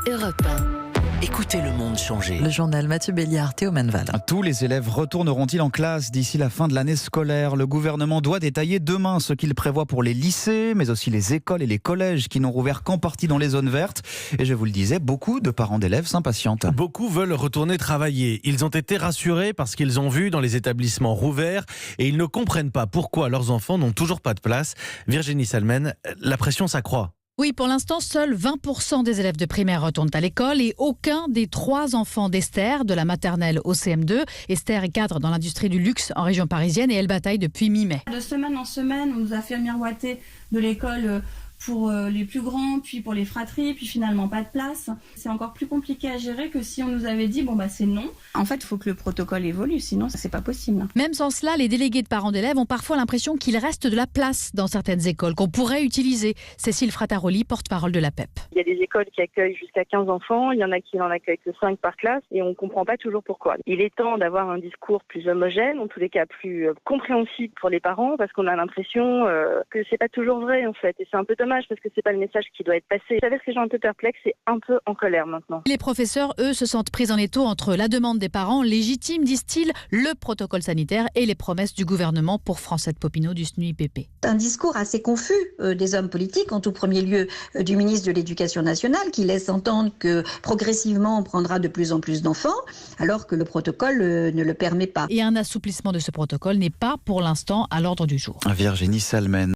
Europe 1. Écoutez le monde changer. Le journal Mathieu Béliard, Théo Manval. Tous les élèves retourneront-ils en classe d'ici la fin de l'année scolaire ? Le gouvernement doit détailler demain ce qu'il prévoit pour les lycées, mais aussi les écoles et les collèges qui n'ont rouvert qu'en partie dans les zones vertes. Et je vous le disais, beaucoup de parents d'élèves s'impatientent. Beaucoup veulent retourner travailler. Ils ont été rassurés parce qu'ils ont vu dans les établissements rouverts et ils ne comprennent pas pourquoi leurs enfants n'ont toujours pas de place. Virginie Salmen, la pression s'accroît. Oui, pour l'instant, seuls 20% des élèves de primaire retournent à l'école et aucun des 3 enfants d'Esther, de la maternelle au CM2. Esther est cadre dans l'industrie du luxe en région parisienne et elle bataille depuis mi-mai. De semaine en semaine, on nous a fait miroiter de l'école pour les plus grands, puis pour les fratries, puis finalement pas de place. C'est encore plus compliqué à gérer que si on nous avait dit c'est non. En fait, il faut que le protocole évolue, sinon c'est pas possible. Même sans cela, les délégués de parents d'élèves ont parfois l'impression qu'il reste de la place dans certaines écoles qu'on pourrait utiliser. Cécile Frataroli, porte-parole de la PEP. Il y a des écoles qui accueillent jusqu'à 15 enfants, il y en a qui n'en accueillent que 5 par classe et on ne comprend pas toujours pourquoi. Il est temps d'avoir un discours plus homogène, en tous les cas plus compréhensible pour les parents, parce qu'on a l'impression que c'est pas toujours vrai en fait. Et c'est un peu dommage parce que c'est pas le message qui doit être passé. Vous savez, ces gens un peu perplexes et un peu en colère maintenant. Les professeurs, eux, se sentent pris en étau entre la demande des parents, légitime, disent-ils, le protocole sanitaire et les promesses du gouvernement pour Francette Popinot du SNUIPP. Un discours assez confus des hommes politiques, en tout premier lieu du ministre de l'Éducation nationale, qui laisse entendre que progressivement on prendra de plus en plus d'enfants, alors que le protocole ne le permet pas. Et un assouplissement de ce protocole n'est pas pour l'instant à l'ordre du jour. Virginie Salmen.